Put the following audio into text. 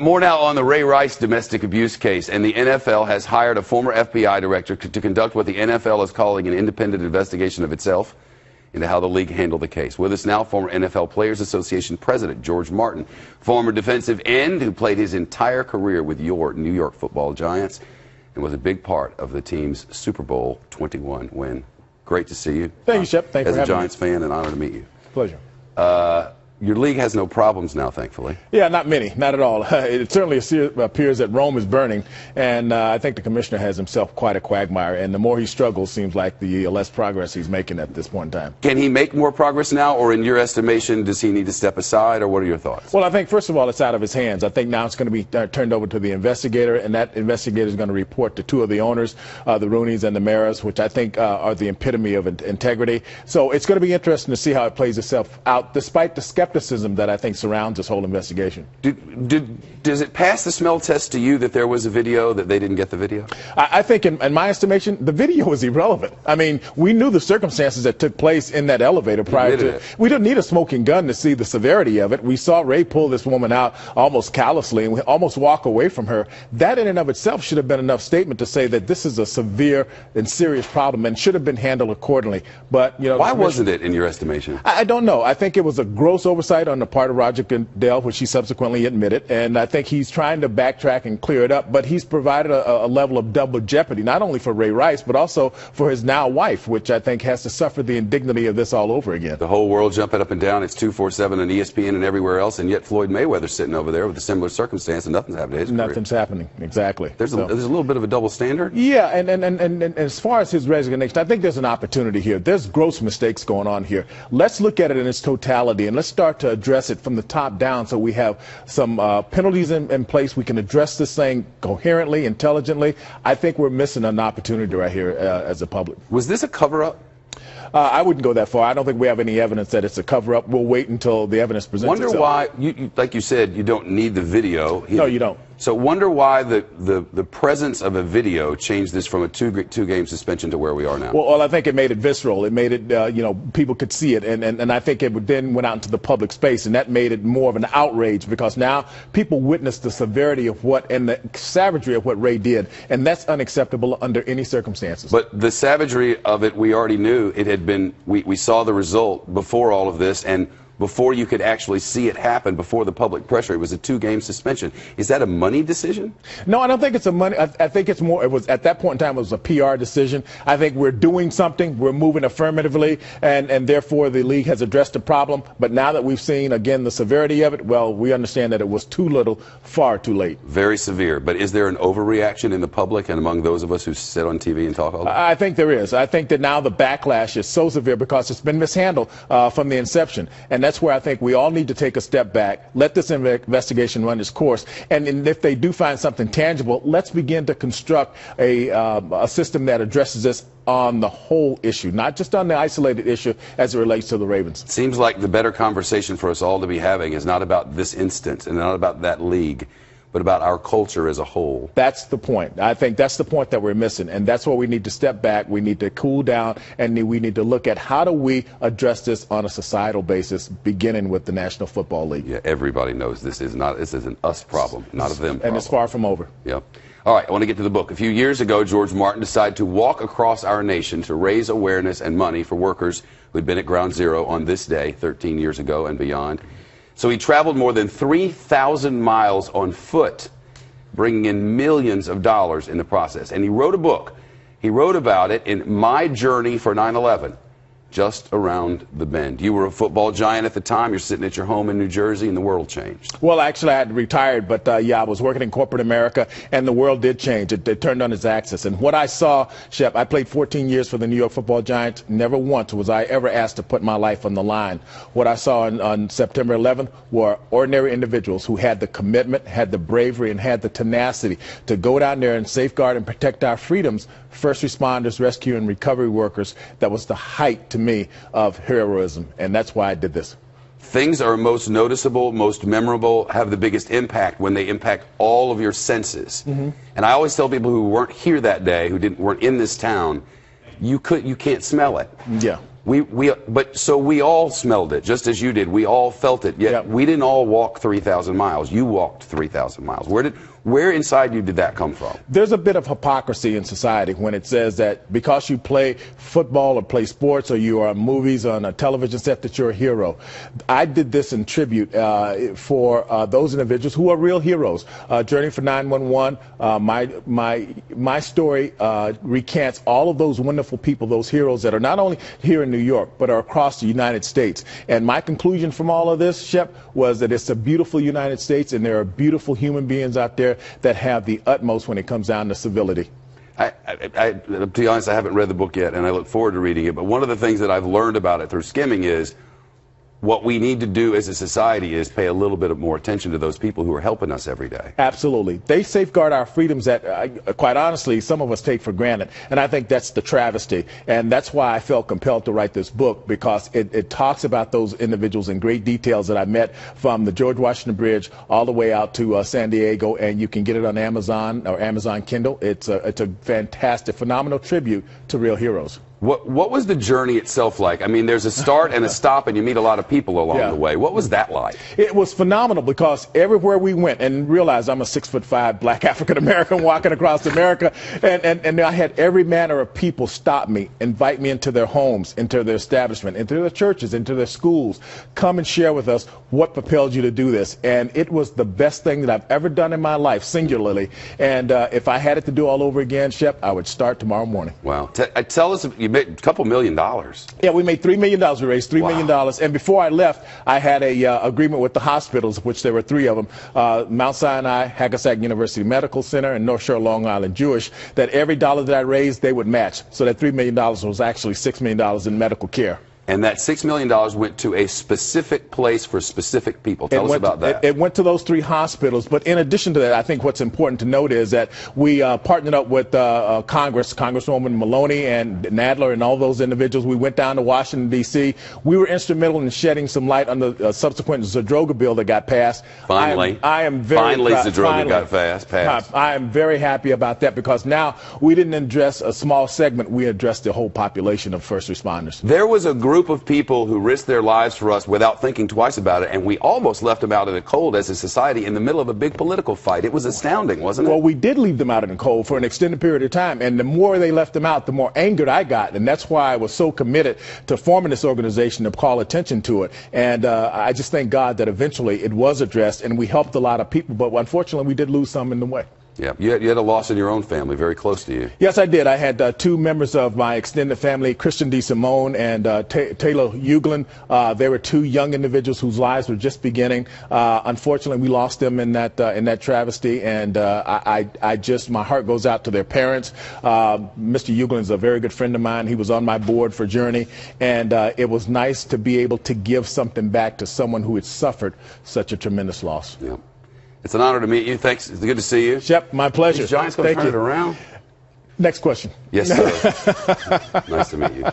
More now on the Ray Rice domestic abuse case, and the NFL has hired a former FBI director to conduct what the NFL is calling an independent investigation of itself into how the league handled the case. With us now, former NFL Players Association President George Martin, former defensive end who played his entire career with your New York Football Giants and was a big part of the team's Super Bowl 21 win. Great to see you. Thank you, Shep. Thanks for having me. As a Giants fan, an honor to meet you. Pleasure. Your league has no problems now, thankfully. Yeah, not many, not at all. It certainly appears that Rome is burning, and I think the commissioner has himself quite a quagmire, and the more he struggles, seems like the less progress he's making at this point in time. Can he make more progress now, or in your estimation, does he need to step aside, or what are your thoughts? Well, I think, first of all, it's out of his hands. I think now it's going to be turned over to the investigator, and that investigator is going to report to two of the owners, the Rooneys and the Maras, which I think are the epitome of integrity. So it's going to be interesting to see how it plays itself out, despite the skepticism that I think surrounds this whole investigation. Does it pass the smell test to you that there was a video, that they didn't get the video? I think, in my estimation, the video is irrelevant. I mean, we knew the circumstances that took place in that elevator prior to it. We didn't need a smoking gun to see the severity of it. We saw Ray pull this woman out almost callously and we almost walk away from her. That in and of itself should have been enough statement to say that this is a severe and serious problem and should have been handled accordingly. But, you know, why wasn't it, in your estimation? I don't know. I think it was a gross oversight on the part of Roger Goodell, which he subsequently admitted, and I think he's trying to backtrack and clear it up, but he's provided a level of double jeopardy, not only for Ray Rice, but also for his now wife, which I think has to suffer the indignity of this all over again. The whole world jumping up and down. It's 247 and ESPN and everywhere else, and yet Floyd Mayweather's sitting over there with a similar circumstance, and nothing's happening to his career. Nothing's happening, exactly. There's a little bit of a double standard? Yeah, and as far as his resignation, I think there's an opportunity here. There's gross mistakes going on here. Let's look at it in its totality, and let's start to address it from the top down so we have some penalties in place. We can address this thing coherently, intelligently. I think we're missing an opportunity right here as a public. Was this a cover-up? I wouldn't go that far. I don't think we have any evidence that it's a cover-up. We'll wait until the evidence presents itself. Wonder why, like you said, you don't need the video. No, you don't. So wonder why the presence of a video changed this from a two-game suspension to where we are now. Well, I think it made it visceral. It made it, you know, people could see it, and I think it then went out into the public space, and that made it more of an outrage because now people witnessed the severity of what and the savagery of what Ray did, and that's unacceptable under any circumstances. But the savagery of it, we already knew. It had been. We saw the result before all of this, and before you could actually see it happen, before the public pressure, it was a two-game suspension. Is that a money decision? No, I don't think it's a money. I think it's more. It was at that point in time. It was a PR decision. I think we're doing something. We're moving affirmatively, and therefore the league has addressed the problem. But now that we've seen again the severity of it, well, we understand that it was too little, far too late. Very severe. But is there an overreaction in the public and among those of us who sit on TV and talk all the time? I think there is. I think that now the backlash is so severe because it's been mishandled from the inception, and that's where I think we all need to take a step back, let this investigation run its course, and if they do find something tangible, let's begin to construct a system that addresses this on the whole issue, not just on the isolated issue as it relates to the Ravens. It seems like the better conversation for us all to be having is not about this instance and not about that league, but about our culture as a whole. That's the point. I think that's the point that we're missing, and that's where we need to step back. We need to cool down, and we need to look at how do we address this on a societal basis, beginning with the National Football League. Yeah, everybody knows this is an us problem, not a them problem. And it's far from over. Yeah. All right, I want to get to the book. A few years ago, George Martin decided to walk across our nation to raise awareness and money for workers who had been at ground zero on this day 13 years ago and beyond. So he traveled more than 3,000 miles on foot, bringing in millions of dollars in the process. And he wrote a book. He wrote about it in My Journey for 9/11, just around the bend. You were a football giant at the time. You're sitting at your home in New Jersey, and the world changed. Well, actually, I had retired, but yeah, I was working in corporate America, and the world did change. It turned on its axis. And what I saw, Shep, I played 14 years for the New York Football Giants. Never once was I ever asked to put my life on the line. What I saw on September 11th were ordinary individuals who had the commitment, had the bravery, and had the tenacity to go down there and safeguard and protect our freedoms. First responders, rescue, and recovery workers. That was the height to me of heroism, and that's why I did this. Things are most noticeable, most memorable, have the biggest impact when they impact all of your senses. Mm-hmm. And I always tell people who weren't here that day, who weren't in this town, you can't smell it. Yeah. So we all smelled it, just as you did. We all felt it, yet we didn't all walk 3,000 miles. You walked 3,000 miles. Where inside you did that come from? There's a bit of hypocrisy in society when it says that because you play football or play sports or you are in movies on a television set that you're a hero. I did this in tribute for those individuals who are real heroes. Journey for 911, my story recants all of those wonderful people, those heroes that are not only here in New York, but are across the United States. And my conclusion from all of this, Shep, was that it's a beautiful United States and there are beautiful human beings out there that have the utmost when it comes down to civility. To be honest, I haven't read the book yet, and I look forward to reading it. But one of the things that I've learned about it through skimming is what we need to do as a society is pay a little bit more attention to those people who are helping us every day. Absolutely. They safeguard our freedoms that, quite honestly, some of us take for granted. And I think that's the travesty. And that's why I felt compelled to write this book, because it talks about those individuals in great details that I met from the George Washington Bridge all the way out to San Diego. And you can get it on Amazon or Amazon Kindle. It's a fantastic, phenomenal tribute to real heroes. What was the journey itself like? I mean, there's a start and a stop, and you meet a lot of people along the way. What was that like? It was phenomenal because everywhere we went, and realize I'm a 6'5" black African American walking across America, and I had every manner of people stop me, invite me into their homes, into their establishment, into their churches, into their schools, come and share with us what propelled you to do this. And it was the best thing that I've ever done in my life, singularly. And if I had it to do all over again, Shep, I would start tomorrow morning. Wow. Tell us, you made a couple $1 million. Yeah, we made $3 million. We raised $3 million. And before I left, I had a agreement with the hospitals, of which there were 3 of them, Mount Sinai, Hackensack University Medical Center, and North Shore Long Island Jewish, that every dollar that I raised, they would match. So that $3 million was actually $6 million in medical care. And that $6 million went to a specific place for specific people. Tell us about that. It went to those 3 hospitals. But in addition to that, I think what's important to note is that we partnered up with Congress, Congresswoman Maloney and Nadler and all those individuals. We went down to Washington, D.C. We were instrumental in shedding some light on the subsequent Zadroga bill that got passed. Finally. Finally, Zadroga got passed. I am very happy about that, because now we didn't address a small segment. We addressed the whole population of first responders. There was a group of people who risked their lives for us without thinking twice about it, and we almost left them out in the cold as a society in the middle of a big political fight. It was astounding, wasn't it? Well, we did leave them out in the cold for an extended period of time, and the more they left them out, the more angered I got, and that's why I was so committed to forming this organization to call attention to it. And I just thank God that eventually it was addressed, and we helped a lot of people, but unfortunately we did lose some in the way. Yeah, you had a loss in your own family, very close to you. Yes, I did. I had 2 members of my extended family, Christian D. Simone and Taylor Uglin. They were 2 young individuals whose lives were just beginning. Unfortunately, we lost them in that travesty, and my heart goes out to their parents. Mr. Uglin is a very good friend of mine. He was on my board for Journey, and it was nice to be able to give something back to someone who had suffered such a tremendous loss. Yeah. It's an honor to meet you. Thanks. It's good to see you. Shep, my pleasure. These Giants going to turn it around? Next question. Yes, sir. Nice to meet you.